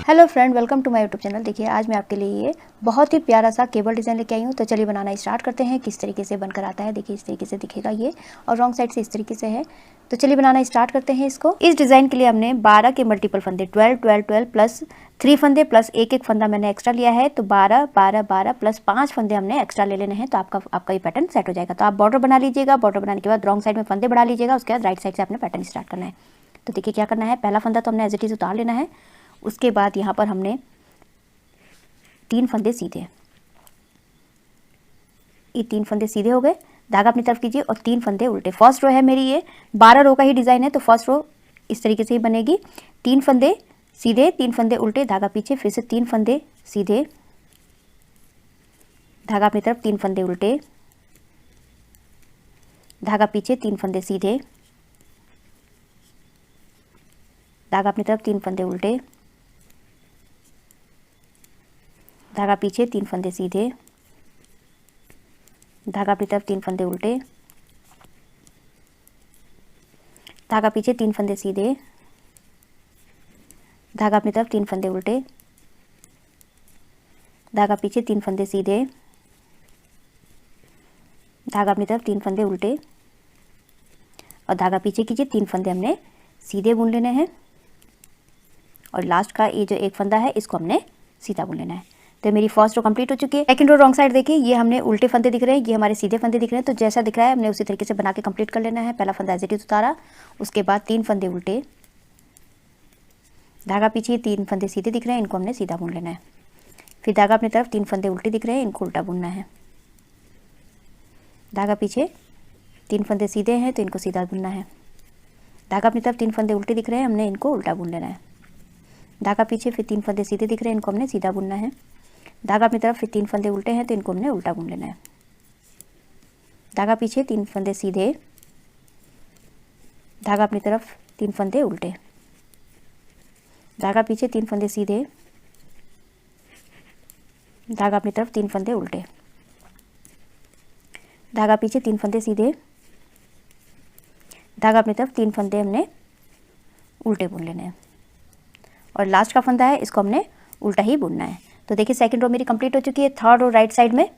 Hello friend, welcome to my YouTube channel. देखिए आज मैं आपके लिए ये बहुत ही प्यारा सा केबल डिज़ाइन लेके आई हूँ। तो चलिए बनाना स्टार्ट करते हैं। किस तरीके से बनकर आता है देखिए, इस तरीके से दिखेगा ये, और रॉन्ग साइड से इस तरीके से है। तो चलिए बनाना स्टार्ट करते हैं इसको। इस डिज़ाइन के लिए हमने 12 के मल्टीपल फंदे 12 12 12 प्लस 3 फंदे प्लस एक फंदा मैंने एक्स्ट्रा लिया है। तो 12 12 12 प्लस 5 फंदे हमने एक्स्ट्रा ले लेने हैं। तो आपका ये पैटर्न सेट हो जाएगा। तो आप बॉर्डर बना लीजिएगा। बॉर्डर बनाने के बाद रॉन्ग साइड में फंदे बढ़ा लीजिएगा। उसके बाद राइट साइड से आपने पैटर्न स्टार्ट करना है। तो देखिए क्या करना है, पहला फंदा तो हमने एज इट इज़ उतार लेना है। उसके बाद यहाँ पर हमने 3 फंदे सीधे, ये 3 फंदे सीधे हो गए। धागा अपनी तरफ कीजिए और 3 फंदे उल्टे। फर्स्ट रो है मेरी, ये 12 रो का ही डिज़ाइन है। तो फर्स्ट रो इस तरीके से ही बनेगी। 3 फंदे सीधे, 3 फंदे उल्टे, धागा पीछे, फिर से 3 फंदे सीधे, धागा अपनी तरफ, 3 फंदे उल्टे, धागा पीछे, 3 फंदे सीधे, धागा अपनी तरफ, 3 फंदे उल्टे, धागा पीछे, 3 फंदे सीधे, धागा अपनी तरफ, 3 फंदे उल्टे, धागा पीछे, 3 फंदे सीधे, धागा अपनी तरफ, 3 फंदे उल्टे, धागा पीछे, 3 फंदे सीधे, धागा अपनी तरफ, 3 फंदे उल्टे, और धागा पीछे कीजिए, 3 फंदे हमने सीधे बुन लेने हैं। और लास्ट का ये जो एक फंदा है इसको हमने सीधा बुन लेना है। तो मेरी फर्स्ट रो कंप्लीट हो चुकी है। सेकंड रो रॉन्ग साइड देखिए, ये हमने उल्टे फंदे दिख रहे हैं, ये हमारे सीधे फंदे दिख रहे हैं। तो जैसा दिख रहा है हमने उसी तरीके से बना के कंप्लीट कर लेना है। पहला फंदा एज इट इज उतारा, उसके बाद 3 फंदे उल्टे, धागा पीछे, 3 फंदे सीधे दिख रहे हैं, इनको हमने सीधा बुन लेना है। फिर धागा अपनी तरफ, 3 फंदे उल्टे दिख रहे हैं, इनको उल्टा बुनना है। धागा पीछे, 3 फंदे सीधे हैं तो इनको सीधा बुनना है। धागा अपनी तरफ, 3 फंदे उल्टे दिख रहे हैं, हमने इनको उल्टा बुन लेना है। धागा पीछे, फिर 3 फंदे सीधे दिख रहे हैं, इनको हमने सीधा बुनना है। धागा अपनी तरफ, फिर 3 फंदे उल्टे हैं तो इनको हमने उल्टा बुन लेना है। धागा पीछे, 3 फंदे सीधे, धागा अपनी तरफ, 3 फंदे उल्टे, धागा पीछे, 3 फंदे सीधे, धागा अपनी तरफ, 3 फंदे उल्टे, धागा पीछे, 3 फंदे सीधे, धागा अपनी तरफ, 3 फंदे हमने उल्टे बुन लेने हैं। और लास्ट का फंदा है इसको हमने उल्टा ही बुनना है। तो देखिए सेकंड रो मेरी कंप्लीट हो चुकी है। थर्ड रो राइट साइड में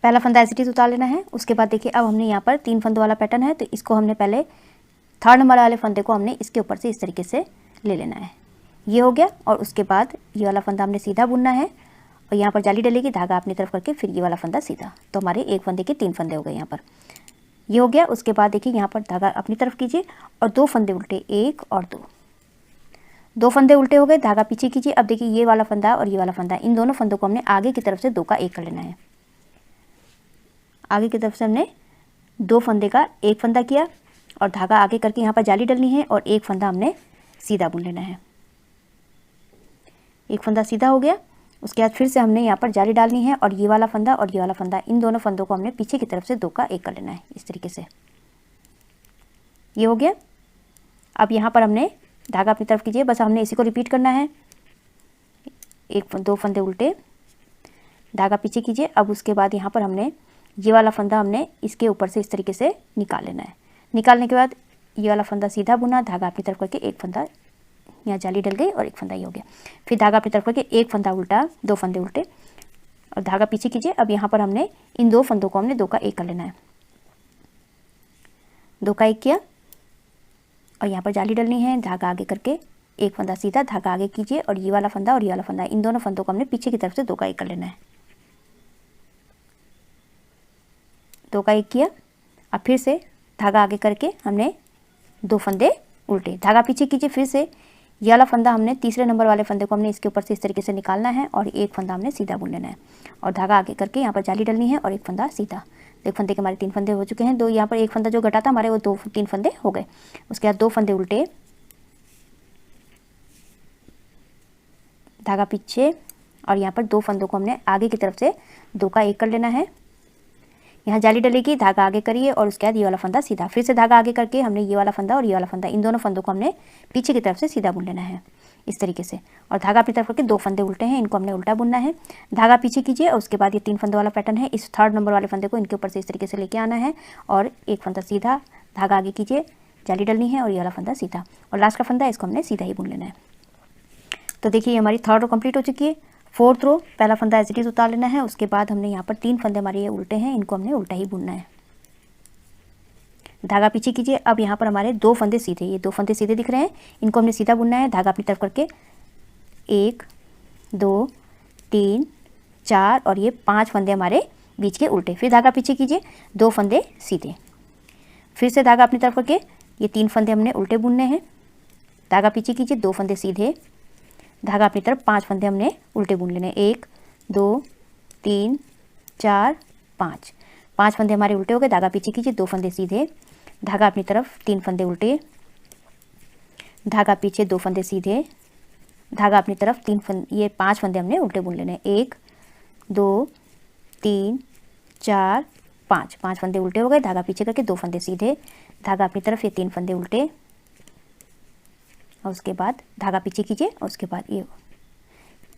पहला फंदा एज इट इज उतार लेना है। उसके बाद देखिए अब हमने यहाँ पर 3 फंदों वाला पैटर्न है, तो इसको हमने पहले थर्ड नंबर वाले फंदे को हमने इसके ऊपर से इस तरीके से ले लेना है। ये हो गया। और उसके बाद ये वाला फंदा हमने सीधा बुनना है और यहाँ पर जाली डलेगी, धागा अपनी तरफ करके फिर ये वाला फंदा सीधा। तो हमारे एक फंदे के 3 फंदे हो गए यहाँ पर। ये हो गया। उसके बाद देखिए यहाँ पर धागा अपनी तरफ कीजिए और 2 फंदे उल्टे, 1 और 2 फंदे उल्टे हो गए। धागा पीछे कीजिए। अब देखिए ये वाला फंदा और ये वाला फंदा, इन दोनों फंदों को हमने आगे की तरफ से 2 का 1 कर लेना है। आगे की तरफ से हमने 2 फंदे का 1 फंदा किया और धागा आगे करके यहाँ पर जाली डलनी है और एक फंदा हमने सीधा बुन लेना है। एक फंदा सीधा हो गया। उसके बाद फिर से हमने यहाँ पर जाली डालनी है और ये वाला फंदा और ये वाला फंदा, इन दोनों फंदों को हमने पीछे की तरफ से 2 का 1 कर लेना है इस तरीके से। ये हो गया। अब यहाँ पर हमने धागा अपनी तरफ कीजिए, बस हमने इसी को रिपीट करना है। 2 फंदे उल्टे, धागा पीछे कीजिए। अब उसके बाद यहाँ पर हमने ये वाला फंदा हमने इसके ऊपर से इस तरीके से निकाल लेना है। निकालने के बाद ये वाला फंदा सीधा बुना, धागा अपनी तरफ करके एक फंदा यहाँ जाली डल गई और एक फंदा ये हो गया। फिर धागा अपनी तरफ करके एक फंदा उल्टा, 2 फंदे उल्टे और धागा पीछे कीजिए। अब यहाँ पर हमने इन 2 फंदों को हमने 2 का 1 कर लेना है। 2 का 1 किया और यहाँ पर जाली डलनी है, धागा आगे करके एक फंदा सीधा, धागा आगे कीजिए और ये वाला फंदा और ये वाला फंदा, इन दोनों फंदों को हमने पीछे की तरफ से 2 का 1 कर लेना है। 2 का 1 किया। अब फिर से धागा आगे करके हमने 2 फंदे उल्टे, धागा पीछे कीजिए। फिर से ये वाला फंदा हमने तीसरे नंबर वाले फंदे को हमने इसके ऊपर से इस तरीके से निकालना है और एक फंदा हमने सीधा बुन लेना है और धागा आगे करके यहाँ पर जाली डलनी है और एक फंदा सीधा। एक फंदे के हमारे 3 फंदे हो चुके हैं। 2 यहाँ पर एक फंदा जो घटा था हमारे, वो 3 फंदे हो गए। उसके बाद 2 फंदे उल्टे, धागा पीछे और यहाँ पर 2 फंदों को हमने आगे की तरफ से 2 का 1 कर लेना है। यहाँ जाली डलेगी, धागा आगे करिए और उसके बाद ये वाला फंदा सीधा। फिर से धागा आगे करके हमने ये वाला फंदा और ये वाला फंदा, इन दोनों फंदों को हमने पीछे की तरफ से सीधा बुन लेना है इस तरीके से। और धागा अपनी तरफ करके 2 फंदे उल्टे हैं, इनको हमने उल्टा बुनना है। धागा पीछे कीजिए और उसके बाद ये 3 फंदों वाला पैटर्न है, इस थर्ड नंबर वाले फंदे को इनके ऊपर से इस तरीके से लेके आना है और एक फंदा सीधा, धागा आगे कीजिए, जाली डलनी है और ये वाला फंदा सीधा। और लास्ट का फंदा इसको हमने सीधा ही बुन लेना है। तो देखिए हमारी थर्ड रो कंप्लीट हो चुकी है। फोर्थ रो पहला फंदा एज इट इज उतार लेना है, उसके बाद हमने यहाँ पर 3 फंदे हमारे ये उल्टे हैं, इनको हमने उल्टा ही बुनना है। धागा पीछे कीजिए। अब यहाँ पर हमारे 2 फंदे सीधे, ये 2 फंदे सीधे दिख रहे हैं, इनको हमने सीधा बुनना है। धागा अपनी तरफ करके 1 2 3 4 और ये 5 फंदे हमारे बीच के उल्टे। फिर धागा पीछे कीजिए, 2 फंदे सीधे, फिर से धागा अपनी तरफ करके ये 3 फंदे हमने उल्टे बुनने हैं। धागा पीछे कीजिए, 2 फंदे सीधे, धागा अपनी तरफ 5 फंदे हमने उल्टे बुन लेने। 1 2 3 4 5, 5 फंदे हमारे उल्टे हो गए। धागा पीछे कीजिए, 2 फंदे सीधे, धागा अपनी तरफ 3 फंदे उल्टे, धागा पीछे 2 फंदे सीधे, धागा अपनी तरफ 3 फंदे, ये 5 फंदे हमने उल्टे बुन लेने। 1 2 3 4 5, 5 फंदे उल्टे हो गए। धागा पीछे करके 2 फंदे सीधे, धागा अपनी तरफ ये 3 फंदे उल्टे, और उसके बाद धागा पीछे कीजिए, और उसके बाद ये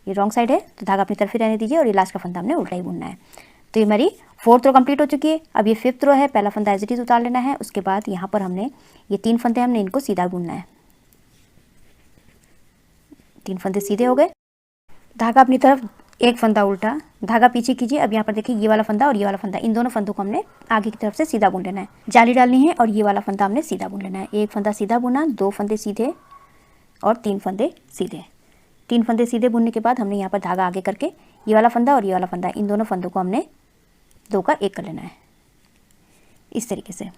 रॉन्ग साइड है तो धागा अपनी तरफ ही रहने दीजिए, और ये लास्ट का फंदा हमने उल्टा ही बुनना है। तो ये हमारी फोर्थ रो कंप्लीट हो चुकी है। अब ये फिफ्थ रो है, पहला फंदा एज इट इज उतार लेना है, उसके बाद यहाँ पर हमने ये 3 फंदे हमने इनको सीधा बुनना है। 3 फंदे सीधे हो गए, धागा अपनी तरफ 1 फंदा उल्टा, धागा पीछे कीजिए। अब यहाँ पर देखिए ये वाला फंदा और ये वाला फंदा, इन दोनों फंदों को हमने आगे की तरफ से सीधा बुन लेना है। जाली डालनी है और ये वाला फंदा हमने सीधा बुन लेना है। 1 फंदा सीधा बुना, 2 फंदे सीधे और 3 फंदे सीधे। 3 फंदे सीधे बुनने के बाद हमने यहाँ पर धागा आगे करके ये वाला फंदा और ये वाला फंदा, इन दोनों फंदों को हमने 2 का 1 कर लेना है, इस तरीके से।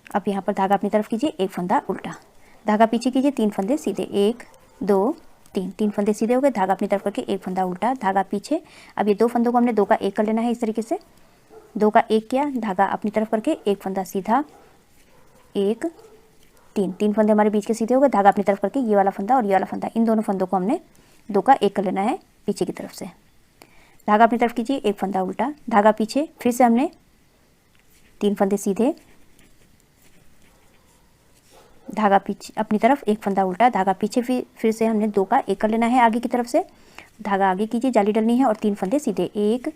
अब यहाँ पर धागा अपनी तरफ कीजिए, 1 फंदा उल्टा, धागा पीछे कीजिए, 3 फंदे सीधे, 1 2 3, 3 फंदे सीधे हो गए। धागा अपनी तरफ करके 1 फंदा उल्टा, धागा पीछे। अब ये 2 फंदों को हमने 2 का 1 कर लेना है, इस तरीके से 2 का 1 किया, धागा अपनी तरफ करके 1 फंदा सीधा, 1 3, 3 फंदे हमारे बीच के सीधे हो गए। धागा अपनी तरफ करके ये वाला फंदा और ये वाला फंदा, इन दोनों फंदों को हमने 2 का 1 कर लेना है पीछे की तरफ से। धागा अपनी तरफ कीजिए, 1 फंदा उल्टा, धागा पीछे, फिर से हमने 3 फंदे सीधे, धागा पीछे अपनी तरफ 1 फंदा उल्टा, धागा पीछे, फिर से हमने 2 का 1 कर लेना है आगे की तरफ से। धागा आगे कीजिए, जाली डलनी है और 3 फंदे सीधे, 1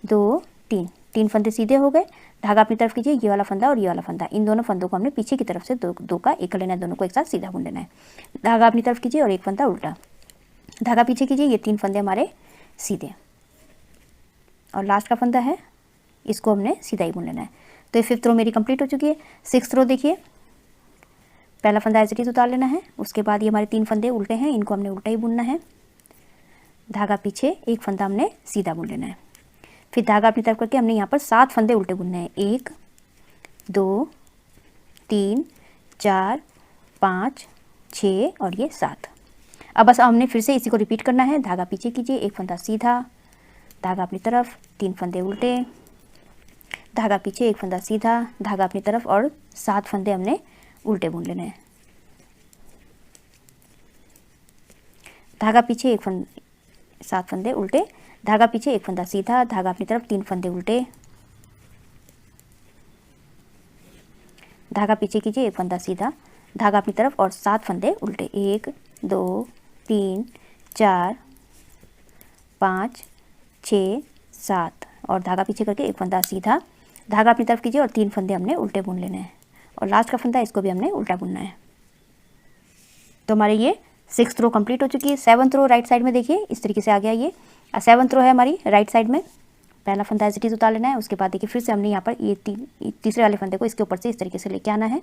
2 3, 3 फंदे सीधे हो गए। धागा अपनी तरफ कीजिए, ये वाला फंदा और ये वाला फंदा, इन दोनों फंदों को हमने पीछे की तरफ से 2 का 1 कर लेना है, दोनों को एक साथ सीधा बुन लेना है। धागा अपनी तरफ कीजिए और 1 फंदा उल्टा, धागा पीछे कीजिए, ये 3 फंदे हमारे सीधे, और लास्ट का फंदा है, इसको हमने सीधा ही बुन लेना है। तो ये 5th रो मेरी कंप्लीट हो चुकी है। 6th रो देखिए, पहला फंदा एज इट इज उतार लेना है, उसके बाद ये हमारे 3 फंदे उल्टे हैं, इनको हमने उल्टा ही बुनना है। धागा पीछे, 1 फंदा हमने सीधा बुन लेना है। फिर धागा अपनी तरफ करके हमने यहाँ पर 7 फंदे उल्टे बुनने हैं, 1 2 3 4 5 6 और ये 7। अब बस हमने फिर से इसी को रिपीट करना है। धागा पीछे कीजिए, 1 फंदा सीधा, धागा अपनी तरफ, 3 फंदे उल्टे, धागा पीछे, 1 फंदा सीधा, धागा अपनी तरफ, और 7 फंदे हमने उल्टे बुन लेने हैं। धागा पीछे 7 फंदे उल्टे, धागा पीछे, 1 फंदा सीधा, धागा अपनी तरफ, 3 फंदे उल्टे, धागा पीछे कीजिए, 1 फंदा सीधा, धागा अपनी तरफ, और 7 फंदे उल्टे, 1 2 3 4 5 6 7, और धागा पीछे करके 1 फंदा सीधा, धागा अपनी तरफ कीजिए और 3 फंदे हमने उल्टे बुन लेने हैं, और लास्ट का फंदा इसको भी हमने उल्टा बुनना है। तो हमारे ये 6th रो कंप्लीट हो चुकी है। 7th रो राइट साइड में देखिए इस तरीके से आ गया। ये 7th रो है हमारी राइट साइड में, पहला फंदा एज इट इज उतार लेना है, उसके बाद देखिए फिर से हमने यहाँ पर ये तीसरे वाले फंदे को इसके ऊपर से इस तरीके से लेके आना है,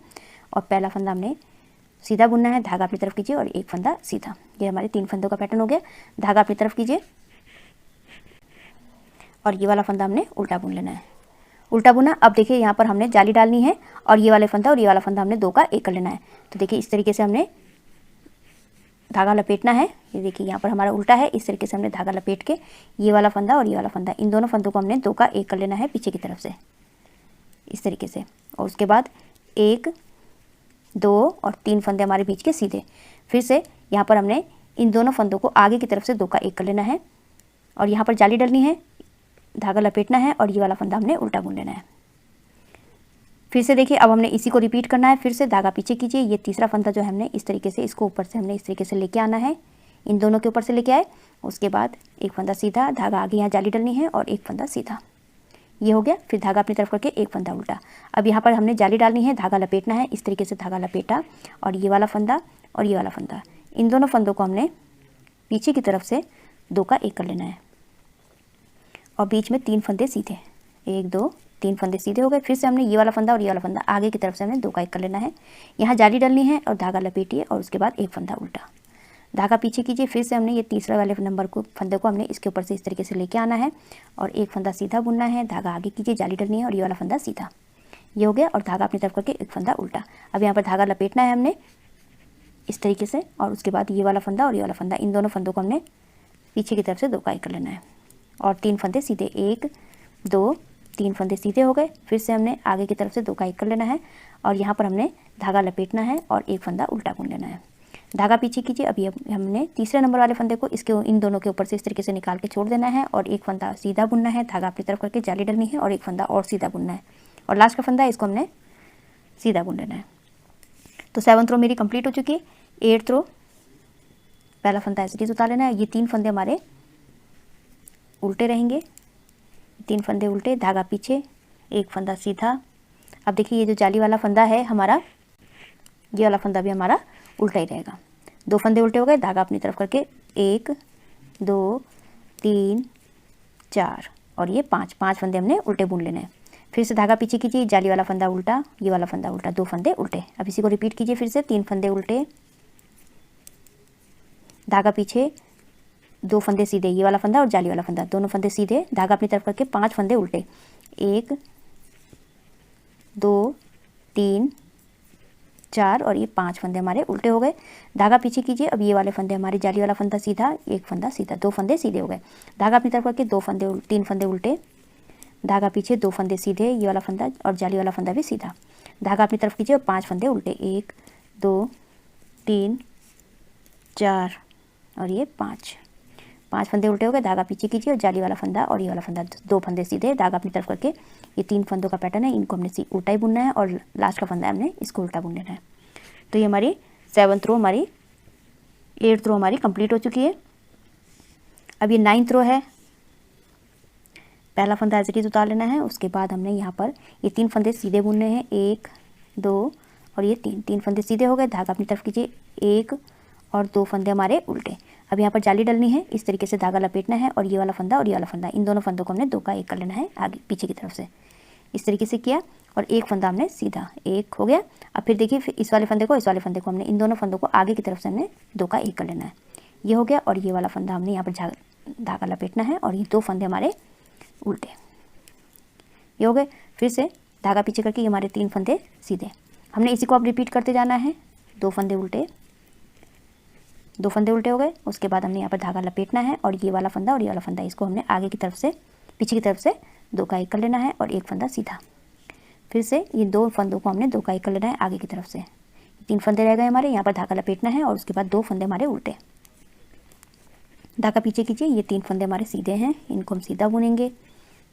और पहला फंदा हमने सीधा बुनना है, धागा अपनी तरफ कीजिए और 1 फंदा सीधा। ये हमारे 3 फंदों का पैटर्न हो गया। धागा अपनी तरफ कीजिए और ये वाला फंदा हमने उल्टा बुन लेना है, उल्टा बुना। अब देखिए यहाँ पर हमने जाली डालनी है, और ये वाले फंदा और ये वाला फंदा हमने 2 का 1 कर लेना है। तो देखिए इस तरीके से हमने धागा लपेटना है। ये देखिए यहाँ पर हमारा उल्टा है, इस तरीके से हमने धागा लपेट के ये वाला फंदा और ये वाला फंदा, इन दोनों फंदों को हमने 2 का 1 कर लेना है पीछे की तरफ से, इस तरीके से। और उसके बाद 1 2 और 3 फंदे हमारे बीच के सीधे। फिर से यहाँ पर हमने इन दोनों फंदों को आगे की तरफ से 2 का 1 कर लेना है, और यहाँ पर जाली डलनी है, धागा लपेटना है, और ये वाला फंदा हमने उल्टा बुन लेना है। फिर से देखिए अब हमने इसी को रिपीट करना है। फिर से धागा पीछे कीजिए, ये तीसरा फंदा जो है हमने इस तरीके से, इसको ऊपर से हमने इस तरीके से लेके आना है, इन दोनों के ऊपर से लेके आए। उसके बाद 1 फंदा सीधा, धागा आगे यहाँ जाली डलनी है, और 1 फंदा सीधा, ये हो गया। फिर धागा अपनी तरफ करके 1 फंदा उल्टा। अब यहाँ पर हमने जाली डालनी है, धागा लपेटना है, इस तरीके से धागा लपेटा, और ये वाला फंदा और ये वाला फंदा, इन दोनों फंदों को हमने पीछे की तरफ से 2 का 1 कर लेना है और बीच में 3 फंदे सीधे, 1 2 3 फंदे सीधे हो गए। फिर से हमने ये वाला फंदा और ये वाला फंदा आगे की तरफ से हमने 2 का 1 कर लेना है। यहाँ जाली डालनी है और धागा लपेटिए और उसके बाद एक फंदा उल्टा, धागा पीछे कीजिए। फिर से हमने ये तीसरा वाले नंबर को फंदे को हमने इसके ऊपर से इस तरीके से लेके आना है और एक फंदा सीधा बुनना है, धागा आगे कीजिए, जाली डालनी है और ये वाला फंदा सीधा, ये हो गया। और धागा अपनी तरफ करके एक फंदा उल्टा। अब यहाँ पर धागा लपेटना है हमने इस तरीके से और उसके बाद ये वाला फंदा और ये वाला फंदा, इन दोनों फंदों को हमने पीछे की तरफ से 2 का 1 कर लेना है और 3 फंदे सीधे, 1 2 3 फंदे सीधे हो गए। फिर से हमने आगे की तरफ से 2 का 1 कर लेना है और यहाँ पर हमने धागा लपेटना है और एक फंदा उल्टा बुन लेना है, धागा पीछे कीजिए। अभी हमने तीसरे नंबर वाले फंदे को इसके इन दोनों के ऊपर से इस तरीके से निकाल के छोड़ देना है और एक फंदा सीधा बुनना है, धागा अपनी तरफ करके जाली डालनी है और एक फंदा और सीधा बुनना है और लास्ट का फंदा है इसको हमने सीधा बुन लेना है। तो 7th रो मेरी कंप्लीट हो चुकी है। 8th रो पहला फंदा ऐसे ही उतार लेना है। ये 3 फंदे हमारे उल्टे रहेंगे, 3 फंदे उल्टे, धागा पीछे, एक फंदा सीधा। अब देखिए ये जो जाली वाला फंदा है हमारा, ये वाला फंदा भी हमारा उल्टा ही रहेगा। 2 फंदे उल्टे हो गए, धागा अपनी तरफ करके 1 2 3 4 और ये 5 फंदे हमने उल्टे बुन लेने हैं। फिर से धागा पीछे कीजिए, जाली वाला फंदा उल्टा, ये वाला फंदा उल्टा, 2 फंदे उल्टे। अब इसी को रिपीट कीजिए फिर से, 3 फंदे उल्टे, धागा पीछे, 2 फंदे सीधे, ये वाला फंदा और जाली वाला फंदा, दोनों फंदे सीधे, धागा अपनी तरफ करके 5 फंदे उल्टे, 1 2 3 4 और ये 5 फंदे हमारे उल्टे हो गए। धागा पीछे कीजिए। अब ये वाले फंदे हमारे, जाली वाला फंदा सीधा, एक फंदा सीधा, 2 फंदे सीधे हो गए, धागा अपनी तरफ करके 3 फंदे उल्टे, धागा पीछे, 2 फंदे सीधे, ये वाला फंदा और जाली वाला फंदा भी सीधा, धागा अपनी तरफ कीजिए और 5 फंदे उल्टे, 1 2 3 4 और ये 5 फंदे उल्टे हो गए, धागा पीछे कीजिए और जाली वाला फंदा और ये वाला फंदा, 2 फंदे सीधे, धागा अपनी तरफ करके, ये 3 फंदों का पैटर्न है, इनको हमने उल्टा ही बुनना है और लास्ट का फंदा हमने इसको उल्टा बुन लेना है। तो ये हमारी 7th रो हमारी 8th रो हमारी कंप्लीट हो चुकी है। अब ये 9th रो है, पहला फंदा एज इट इज उतार लेना है। उसके बाद हमने यहाँ पर ये 3 फंदे सीधे बुनने हैं, 1 2 और ये 3 फंदे सीधे हो गए, धागा अपनी तरफ कीजिए, 1 और 2 फंदे हमारे उल्टे। अब यहाँ पर जाली डालनी है, इस तरीके से धागा लपेटना है और ये वाला फंदा और ये वाला फंदा, इन दोनों फंदों को हमने 2 का 1 कर लेना है आगे पीछे की तरफ से, इस तरीके से किया और एक फंदा हमने सीधा, 1 हो गया। अब फिर देखिए इस वाले फंदे को, इस वाले फंदे को हमने, इन दोनों फंदों को आगे की तरफ से हमने 2 का 1 कर लेना है, ये हो गया। और ये वाला फंदा हमने यहाँ पर धागा लपेटना है और ये 2 फंदे हमारे उल्टे, ये हो गए। फिर से धागा पीछे करके ये हमारे 3 फंदे सीधे, हमने इसी को अब रिपीट करते जाना है, 2 फंदे उल्टे, 2 फंदे उल्टे हो गए। उसके बाद हमने यहाँ पर धागा लपेटना है और ये वाला फंदा और ये वाला फंदा, इसको हमने आगे की तरफ से, पीछे की तरफ से 2 का 1 कर लेना है और एक फंदा सीधा। फिर से ये 2 फंदों को हमने 2 का 1 कर लेना है आगे की तरफ से, 3 फंदे रह गए हमारे, यहाँ पर धागा लपेटना है और उसके बाद 2 फंदे हमारे उल्टे, धागा पीछे कीजिए, ये 3 फंदे हमारे सीधे हैं, इनको हम सीधा बुनेंगे,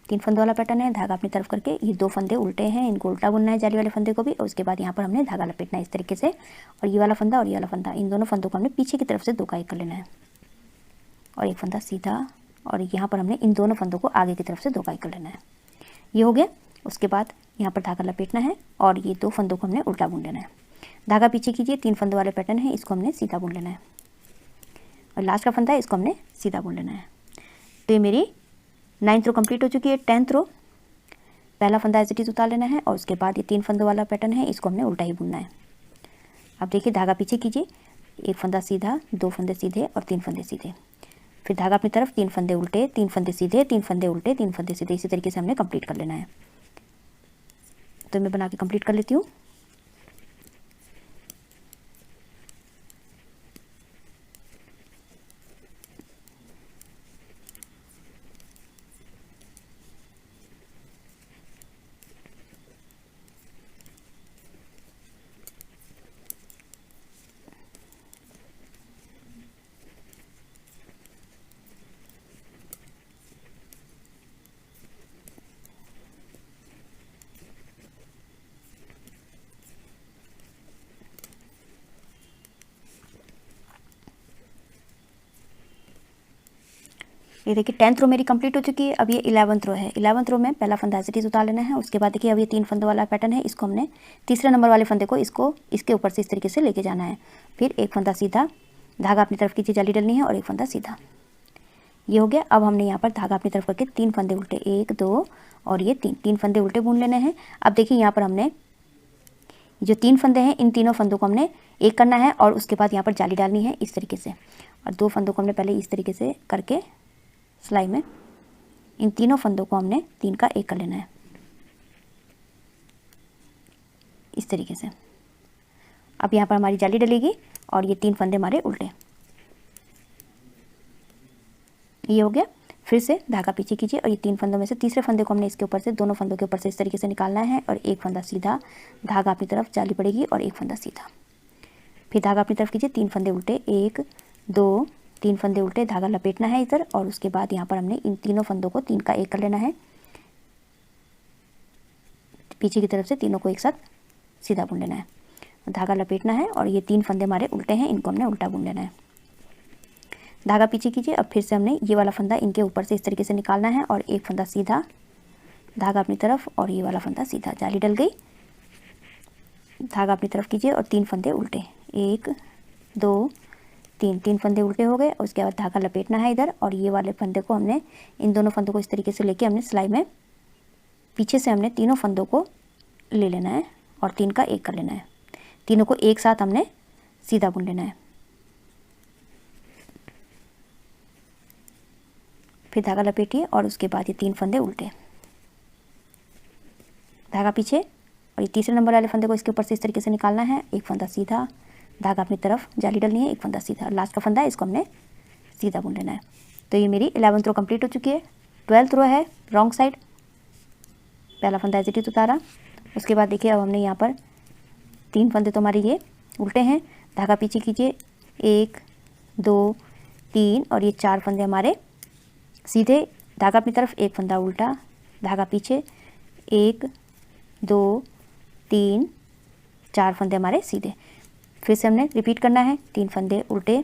3 फंदे वाला पैटर्न है, धागा अपनी तरफ करके, ये 2 फंदे उल्टे हैं, इनको उल्टा बुनना है जाली वाले फंदे को भी। और उसके बाद यहाँ पर हमने धागा लपेटना है इस तरीके से और ये वाला फंदा और ये वाला फंदा, इन दोनों फंदों को हमने पीछे की तरफ से 2 का 1 कर लेना है और एक फंदा सीधा, और यहाँ पर हमने इन दोनों फंदों को आगे की तरफ से 2 का 1 कर लेना है, ये हो गया। उसके बाद यहाँ पर धागा लपेटना है और ये 2 फंदों को हमने उल्टा बुन लेना है, धागा पीछे कीजिए, 3 फंदों वाले पैटर्न है, इसको हमने सीधा बुन लेना है और लास्ट का फंदा है इसको हमने सीधा बुन लेना है। तो ये मेरी 9th रो कंप्लीट हो चुकी है। 10th रो पहला फंदा एज इट इज उतार लेना है और उसके बाद ये 3 फंदों वाला पैटर्न है, इसको हमने उल्टा ही बुनना है। अब देखिए धागा पीछे कीजिए, एक फंदा सीधा, 2 फंदे सीधे और 3 फंदे सीधे, फिर धागा अपनी तरफ, 3 फंदे उल्टे, 3 फंदे सीधे, 3 फंदे उल्टे, 3 फंदे सीधे, इसी तरीके से हमने कंप्लीट कर लेना है। तो मैं बना के कंप्लीट कर लेती हूँ। ये देखिए 10th रो मेरी कंप्लीट हो चुकी है। अब ये 11th रो है। 11th रो में पहला फंदा एज इट इज उतार लेना है। उसके बाद देखिए अब ये 3 फंदों वाला पैटर्न है, इसको हमने तीसरे नंबर वाले फंदे को इसके ऊपर से इस तरीके से लेके जाना है। फिर एक फंदा सीधा, धागा अपनी तरफ कीजिए, जाली डलनी है और एक फंदा सीधा। ये हो गया। अब हमने यहाँ पर धागा अपनी तरफ करके 3 फंदे उल्टे, 1 2 और ये 3 फंदे उल्टे बुन लेने हैं। अब देखिए यहाँ पर हमने जो 3 फंदे हैं, इन तीनों फंदों को हमने एक करना है और उसके बाद यहाँ पर जाली डालनी है इस तरीके से, और 2 फंदों को हमने पहले इस तरीके से करके सिलाई में इन तीनों फंदों को हमने 3 का एक कर लेना है इस तरीके से। अब यहाँ पर हमारी जाली डलेगी और ये 3 फंदे हमारे उल्टे। ये हो गया। फिर से धागा पीछे कीजिए और ये 3 फंदों में से तीसरे फंदे को हमने इसके ऊपर से, दोनों फंदों के ऊपर से इस तरीके से निकालना है और एक फंदा सीधा, धागा अपनी तरफ, जाली पड़ेगी और एक फंदा सीधा। फिर धागा अपनी तरफ कीजिए, 3 फंदे उल्टे, 1 2 3 फंदे उल्टे, धागा लपेटना है इधर और उसके बाद यहाँ पर हमने इन तीनों फंदों को 3 का एक कर लेना है। पीछे की तरफ से तीनों को एक साथ सीधा बुन लेना है, धागा लपेटना है और ये 3 फंदे हमारे उल्टे हैं, इनको हमने उल्टा बुन लेना है। धागा पीछे कीजिए। अब फिर से हमने ये वाला फंदा इनके ऊपर से इस तरीके से निकालना है और एक फंदा सीधा, धागा अपनी तरफ और ये वाला फंदा सीधा, जाली डल गई। धागा अपनी तरफ कीजिए और 3 फंदे उल्टे, 1 2 3 फंदे उल्टे हो गए। और उसके बाद धागा लपेटना है इधर और ये वाले फंदे को हमने, इन दोनों फंदों को इस तरीके से लेके हमने सिलाई में पीछे से हमने तीनों फंदों को ले लेना है और 3 का एक कर लेना है। तीनों को एक साथ हमने सीधा बुन लेना है। फिर धागा लपेटिए और उसके बाद ये 3 फंदे उल्टे, धागा पीछे और ये तीसरे नंबर वाले फंदे को इसके ऊपर से इस तरीके से निकालना है, एक फंदा सीधा, धागा अपनी तरफ, जाली डलनी है, एक फंदा सीधा, लास्ट का फंदा है इसको हमने सीधा बुन लेना है। तो ये मेरी 11th रो कंप्लीट हो चुकी है। 12th रो है रॉन्ग साइड, पहला फंदा एज इट इज उतारा। उसके बाद देखिए अब हमने यहाँ पर 3 फंदे तो हमारे ये उल्टे हैं, धागा पीछे कीजिए, 1 2 3 और ये 4 फंदे हमारे सीधे, धागा अपनी तरफ, एक फंदा उल्टा, धागा पीछे, 1 2 3 4 फंदे हमारे सीधे। फिर से हमने रिपीट करना है, 3 फंदे उल्टे,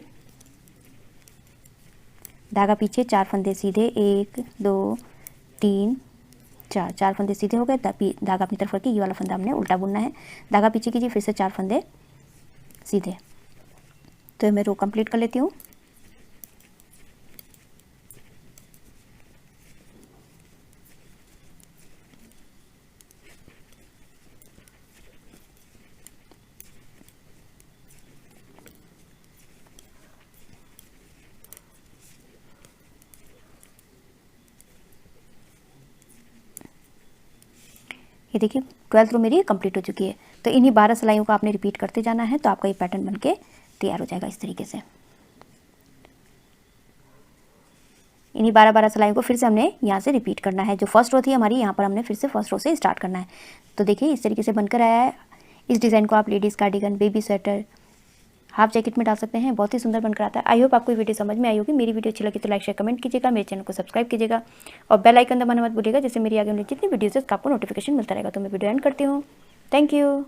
धागा पीछे, 4 फंदे सीधे, 1 2 3 4 फंदे सीधे हो गए। धागा अपनी तरफ करके ये वाला फंदा हमने उल्टा बुनना है, धागा पीछे कीजिए, फिर से 4 फंदे सीधे। तो मैं रो कंप्लीट कर लेती हूँ। ये देखिए 12th रो मेरी कंप्लीट हो चुकी है। तो इन्हीं 12 सिलाइयों को आपने रिपीट करते जाना है, तो आपका ये पैटर्न बनके तैयार हो जाएगा इस तरीके से। इन्हीं 12 सिलाइयों को फिर से हमने यहाँ से रिपीट करना है। जो फर्स्ट रो थी हमारी, यहाँ पर हमने फिर से फर्स्ट रो से स्टार्ट करना है। तो देखिए इस तरीके से बनकर आया है। इस डिज़ाइन को आप ladies cardigan, baby sweater, half jacket में डाल सकते हैं, बहुत ही सुंदर बनकर आता है। आई होप आपको ये वीडियो समझ में आई होगी। मेरी वीडियो अच्छी लगी तो लाइक शेयर कमेंट कीजिएगा, मेरे चैनल को सब्सक्राइब कीजिएगा और बेल आइकन दबाना मत भूलिएगा, जिससे मेरी आगे वाली जितनी वीडियोज़ है आपको नोटिफिकेशन मिलता रहेगा। तो मैं वीडियो एंड करती हूँ। Thank you.